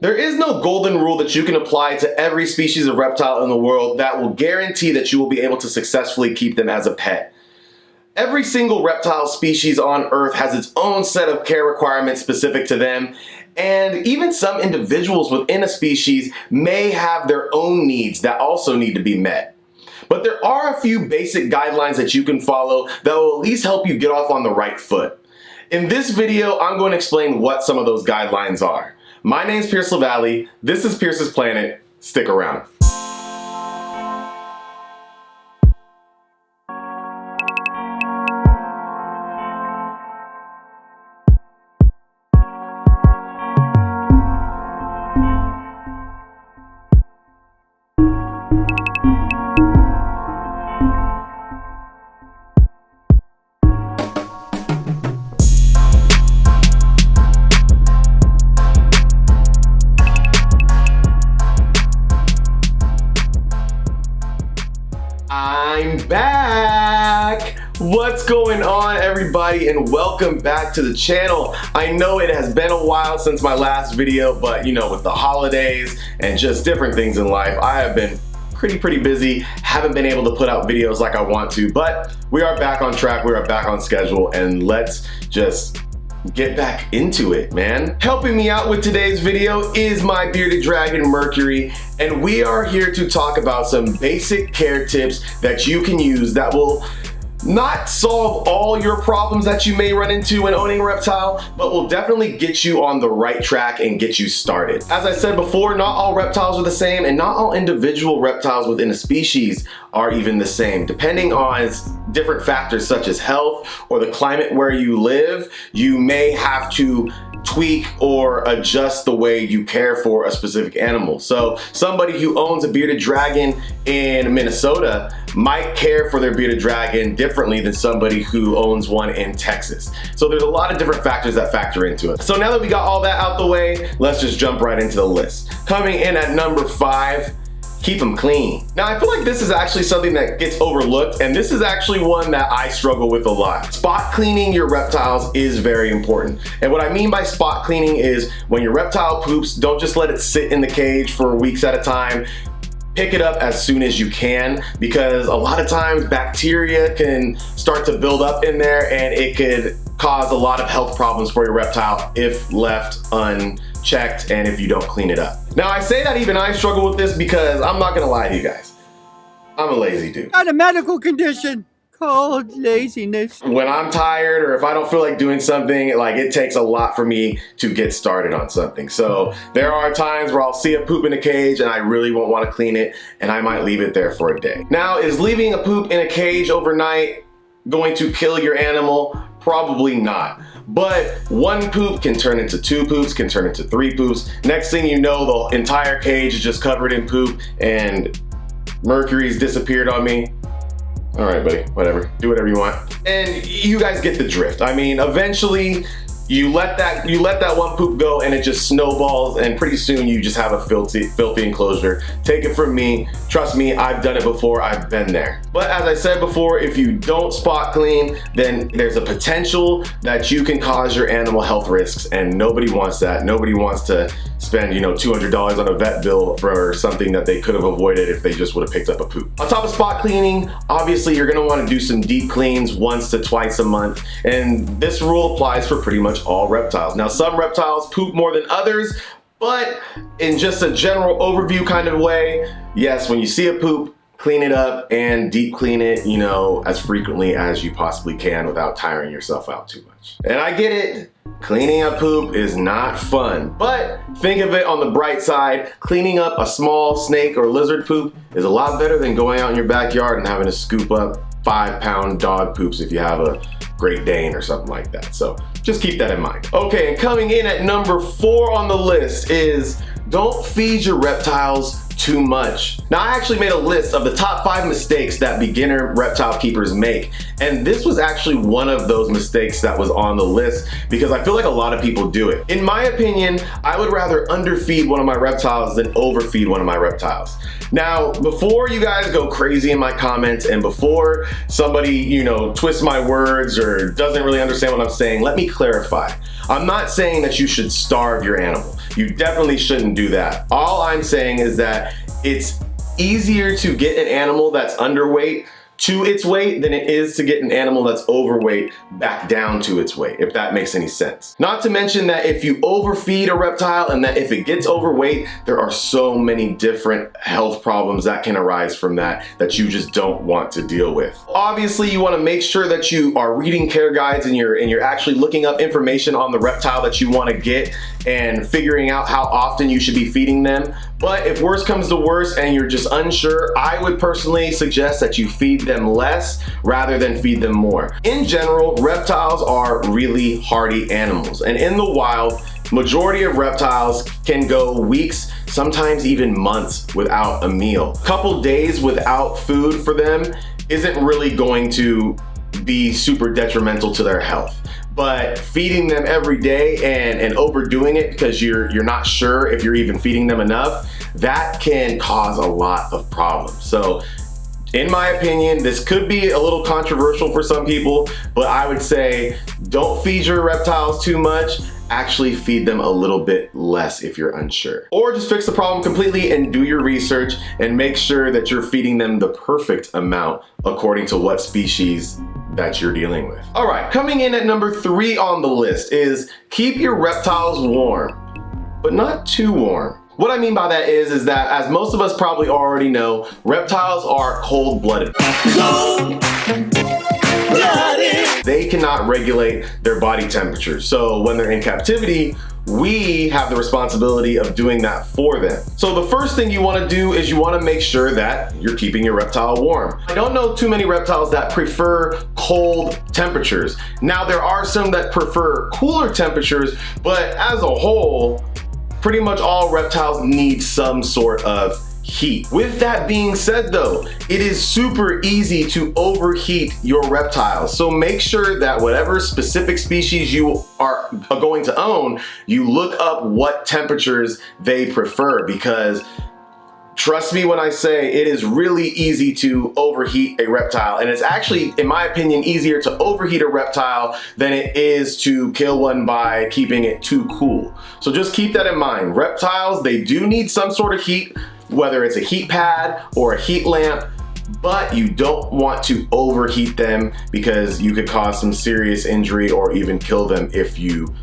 There is no golden rule that you can apply to every species of reptile in the world that will guarantee that you will be able to successfully keep them as a pet. Every single reptile species on Earth has its own set of care requirements specific to them, and even some individuals within a species may have their own needs that also need to be met. But there are a few basic guidelines that you can follow that will at least help you get off on the right foot. In this video, I'm going to explain what some of those guidelines are. My name's Pierce LaValle, this is Pierce's Planet, stick around. I'm back! What's going on, everybody, and welcome back to the channel. I know it has been a while since my last video, but you know, with the holidays and just different things in life, I have been pretty busy, haven't been able to put out videos like I want to, but we are back on track, we are back on schedule, and let's just get back into it, man. Helping me out with today's video is my bearded dragon, Mercury, and we are here to talk about some basic care tips that you can use that will not solve all your problems that you may run into when owning a reptile, but will definitely get you on the right track and get you started. As I said before, not all reptiles are the same, and not all individual reptiles within a species are even the same. Depending on different factors such as health or the climate where you live, you may have to tweak or adjust the way you care for a specific animal. So somebody who owns a bearded dragon in Minnesota might care for their bearded dragon differently than somebody who owns one in Texas. So there's a lot of different factors that factor into it. So now that we got all that out the way, let's just jump right into the list. Coming in at number 5, keep them clean. Now, I feel like this is actually something that gets overlooked, and this is actually one that I struggle with a lot. Spot cleaning your reptiles is very important. And what I mean by spot cleaning is when your reptile poops, don't just let it sit in the cage for weeks at a time. Pick it up as soon as you can, because a lot of times bacteria can start to build up in there and it could cause a lot of health problems for your reptile if left unchecked and if you don't clean it up. Now, I say that even I struggle with this because I'm not gonna lie to you guys. I'm a lazy dude. Got a medical condition called laziness. When I'm tired or if I don't feel like doing something, like it takes a lot for me to get started on something. So there are times where I'll see a poop in a cage and I really won't want to clean it and I might leave it there for a day. Now, is leaving a poop in a cage overnight going to kill your animal? Probably not. But one poop can turn into 2 poops, can turn into 3 poops. Next thing you know, the entire cage is just covered in poop and Mercury's disappeared on me. All right, buddy, whatever, do whatever you want. And you guys get the drift. I mean, eventually you let that one poop go and it just snowballs, and pretty soon you just have a filthy enclosure. Take it from me, trust me, I've done it before, I've been there. But as I said before, if you don't spot clean, then there's a potential that you can cause your animal health risks, and nobody wants that. Nobody wants to spend, you know, $200 on a vet bill for something that they could have avoided if they just would have picked up a poop. On top of spot cleaning, obviously you're gonna want to do some deep cleans once to twice a month, and this rule applies for pretty much all reptiles. Now, some reptiles poop more than others, but in just a general overview kind of way, yes, when you see a poop, clean it up and deep clean it, you know, as frequently as you possibly can without tiring yourself out too much. And I get it, cleaning up poop is not fun, but think of it on the bright side. Cleaning up a small snake or lizard poop is a lot better than going out in your backyard and having to scoop up 5-pound dog poops if you have a Great Dane or something like that. So just keep that in mind. Okay, and coming in at number 4 on the list is don't feed your reptiles too much. Now, I actually made a list of the top 5 mistakes that beginner reptile keepers make, and this was actually one of those mistakes that was on the list because I feel like a lot of people do it. In my opinion, I would rather underfeed one of my reptiles than overfeed one of my reptiles. Now, before you guys go crazy in my comments and before somebody, you know, twists my words or doesn't really understand what I'm saying, let me clarify. I'm not saying that you should starve your animal. you definitely shouldn't do that. All I'm saying is that it's easier to get an animal that's underweight to its weight than it is to get an animal that's overweight back down to its weight, if that makes any sense. Not to mention that if you overfeed a reptile and that if it gets overweight, there are so many different health problems that can arise from that you just don't want to deal with. Obviously, you want to make sure that you are reading care guides and you're actually looking up information on the reptile that you want to get and figuring out how often you should be feeding them. But if worse comes to worse and you're just unsure, I would personally suggest that you feed them less rather than feed them more. In general, reptiles are really hardy animals, and in the wild, majority of reptiles can go weeks, sometimes even months without a meal. A couple days without food for them isn't really going to be super detrimental to their health. But feeding them every day and overdoing it because you're not sure if you're even feeding them enough, that can cause a lot of problems. So in my opinion, this could be a little controversial for some people, but I would say don't feed your reptiles too much. Actually feed them a little bit less if you're unsure. Or just fix the problem completely and do your research and make sure that you're feeding them the perfect amount according to what species that you're dealing with. All right, coming in at number 3 on the list is keep your reptiles warm, but not too warm. What I mean by that is that, as most of us probably already know, reptiles are cold-blooded. They cannot regulate their body temperature. So when they're in captivity, we have the responsibility of doing that for them. So the first thing you want to do is you want to make sure that you're keeping your reptile warm. I don't know too many reptiles that prefer cold temperatures. Now there are some that prefer cooler temperatures, but as a whole, pretty much all reptiles need some sort of heat. With that being said though, it is super easy to overheat your reptiles. So make sure that whatever specific species you are going to own, you look up what temperatures they prefer, because trust me when I say it is really easy to overheat a reptile, and it's actually, in my opinion, easier to overheat a reptile than it is to kill one by keeping it too cool. So just keep that in mind. Reptiles, they do need some sort of heat, whether it's a heat pad or a heat lamp, but you don't want to overheat them because you could cause some serious injury or even kill them if you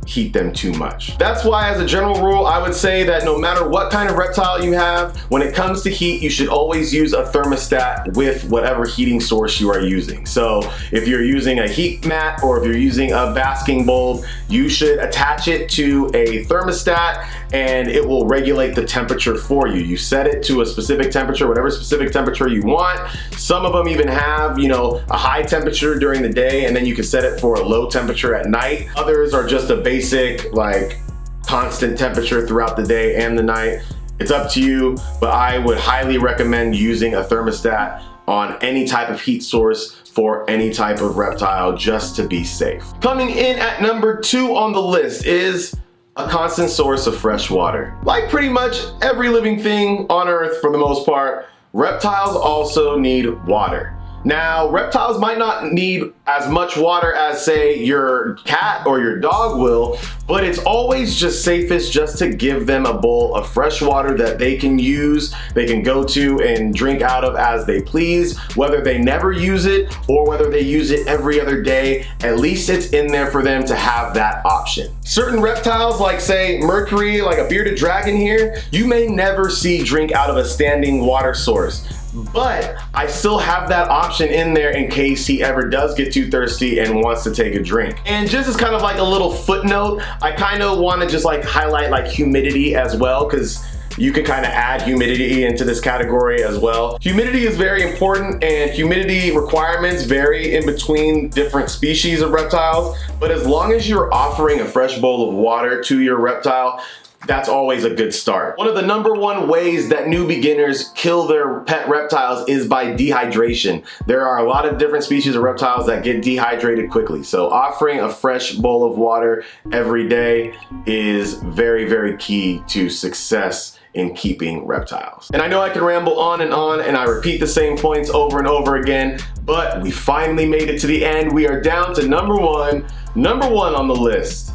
heat them too much. That's why, as a general rule, I would say that no matter what kind of reptile you have, when it comes to heat, you should always use a thermostat with whatever heating source you are using. So if you're using a heat mat or if you're using a basking bulb, you should attach it to a thermostat and it will regulate the temperature for you. You set it to a specific temperature, whatever specific temperature you want. Some of them even have, a high temperature during the day, and then you can set it for a low temperature at night. Others are just a basic, like, constant temperature throughout the day and the night. It's up to you, but I would highly recommend using a thermostat on any type of heat source for any type of reptile, just to be safe. Coming in at number 2 on the list is a constant source of fresh water. Like pretty much every living thing on Earth for the most part, reptiles also need water. Now, reptiles might not need as much water as, say, your cat or your dog will, but it's always just safest just to give them a bowl of fresh water that they can use, they can go to and drink out of as they please, whether they never use it or whether they use it every other day. At least it's in there for them to have that option. Certain reptiles, like say Mercury, like a bearded dragon here, you may never see drink out of a standing water source. But I still have that option in there in case he ever does get too thirsty and wants to take a drink. And just as kind of like a little footnote, I kind of want to just like highlight like humidity as well, because you can kind of add humidity into this category as well. Humidity is very important, and humidity requirements vary in between different species of reptiles. But as long as you're offering a fresh bowl of water to your reptile, that's always a good start. One of the number 1 ways that new beginners kill their pet reptiles is by dehydration. There are a lot of different species of reptiles that get dehydrated quickly. So offering a fresh bowl of water every day is very, very key to success in keeping reptiles. And I know I can ramble on and I repeat the same points over and over again, but we finally made it to the end. We are down to number one on the list.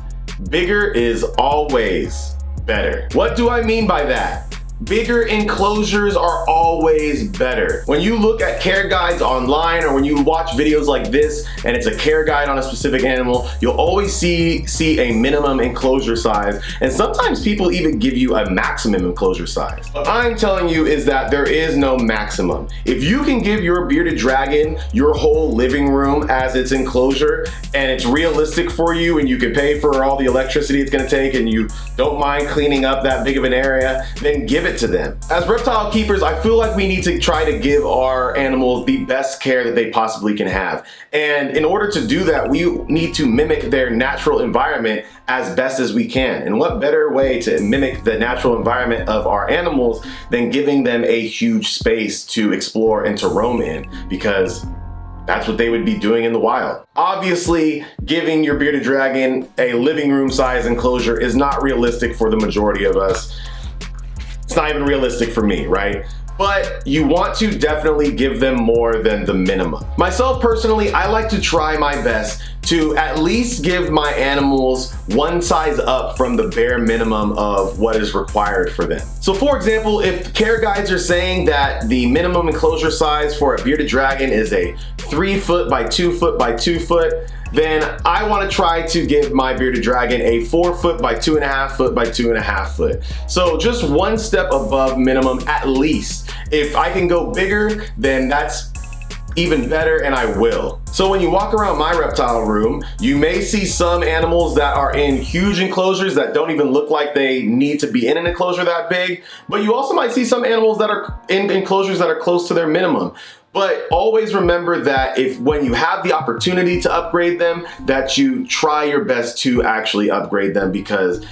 Bigger is always better. What do I mean by that? Bigger enclosures are always better. When you look at care guides online or when you watch videos like this and it's a care guide on a specific animal, you'll always see a minimum enclosure size, and sometimes people even give you a maximum enclosure size. What I'm telling you is that there is no maximum. If you can give your bearded dragon your whole living room as its enclosure and it's realistic for you and you can pay for all the electricity it's gonna take and you don't mind cleaning up that big of an area, then give it to them. As reptile keepers, I feel like we need to try to give our animals the best care that they possibly can have. And in order to do that, we need to mimic their natural environment as best as we can. And what better way to mimic the natural environment of our animals than giving them a huge space to explore and to roam in, because that's what they would be doing in the wild. Obviously, giving your bearded dragon a living room size enclosure is not realistic for the majority of us. It's not even realistic for me, right? But you want to definitely give them more than the minimum. Myself personally, I like to try my best to at least give my animals one size up from the bare minimum of what is required for them. So for example, if care guides are saying that the minimum enclosure size for a bearded dragon is a 3 foot by 2 foot by 2 foot, then I want to try to give my bearded dragon a 4 foot by 2.5 foot by 2.5 foot. So just one step above minimum at least. If I can go bigger, then that's even better, and I will. So when you walk around my reptile room, you may see some animals that are in huge enclosures that don't even look like they need to be in an enclosure that big, but you also might see some animals that are in enclosures that are close to their minimum. But always remember that when you have the opportunity to upgrade them, that you try your best to actually upgrade them, because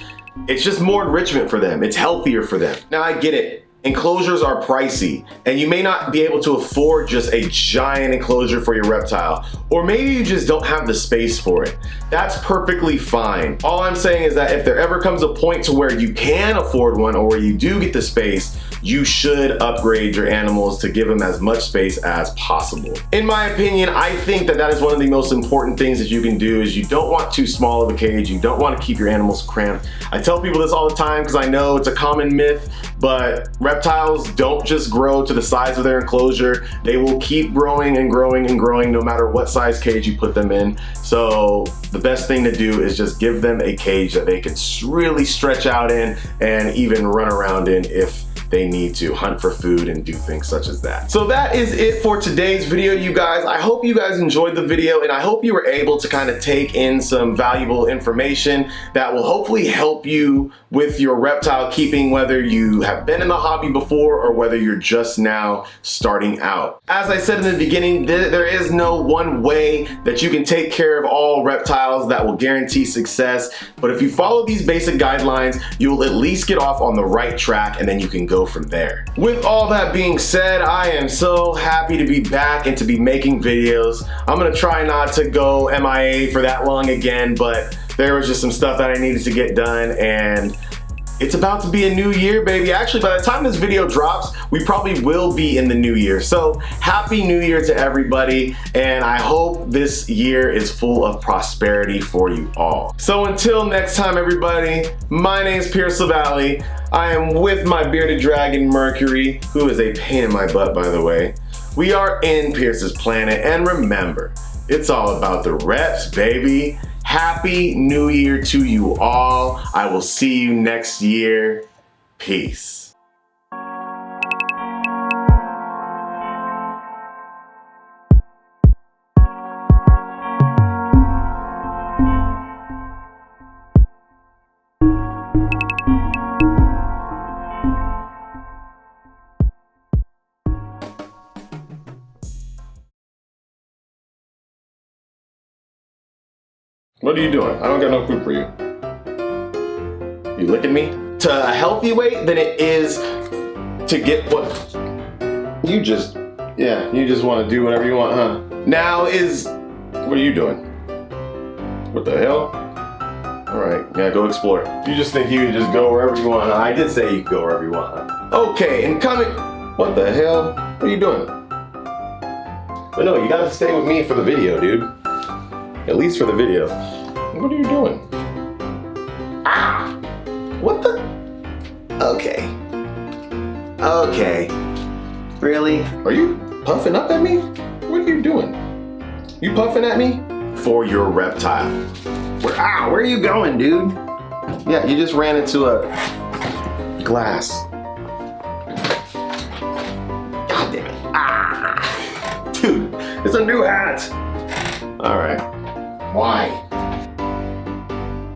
it's just more enrichment for them. It's healthier for them. Now I get it. Enclosures are pricey, and you may not be able to afford just a giant enclosure for your reptile, or maybe you just don't have the space for it. That's perfectly fine. All I'm saying is that if there ever comes a point to where you can afford one, or where you do get the space, you should upgrade your animals to give them as much space as possible. In my opinion, I think that is one of the most important things that you can do. Is you don't want too small of a cage. You don't want to keep your animals cramped. I tell people this all the time because I know it's a common myth, but reptiles don't just grow to the size of their enclosure. They will keep growing and growing and growing no matter what size cage you put them in. So the best thing to do is just give them a cage that they can really stretch out in and even run around in if they need to hunt for food and do things such as that. So that is it for today's video, you guys. I hope you guys enjoyed the video, and I hope you were able to kind of take in some valuable information that will hopefully help you with your reptile keeping, whether you have been in the hobby before or whether you're just now starting out. As I said in the beginning, there is no one way that you can take care of all reptiles that will guarantee success, but if you follow these basic guidelines, you'll at least get off on the right track, and then you can go from there. With all that being said, I am so happy to be back and to be making videos. I'm gonna try not to go MIA for that long again, but there was just some stuff that I needed to get done, and it's about to be a new year, baby. Actually, by the time this video drops, we probably will be in the new year. So happy new year to everybody, and I hope this year is full of prosperity for you all. So until next time, everybody, my name is Pierce LaValle. I am with my bearded dragon Mercury, who is a pain in my butt, by the way. We are in Pierce's planet, and remember, it's all about the reps, baby. Happy New Year to you all. I will see you next year. Peace. What are you doing? I don't got no food for you. You licking me? To a healthy weight than it is to get what you just want to do whatever you want, huh? Now what are you doing? What the hell? All right, yeah, go explore. You just think you can just go wherever you want, huh? I did say you can go wherever you want, huh? Okay, and coming, what the hell? What are you doing? But no, you gotta stay with me for the video, dude. At least for the video. What are you doing? Ah! What the? Okay. Really? Are you puffing up at me? What are you doing? You puffing at me? For your reptile. Where are you going, dude? Yeah, you just ran into a glass. God damn it. Dude, it's a new hat. All right.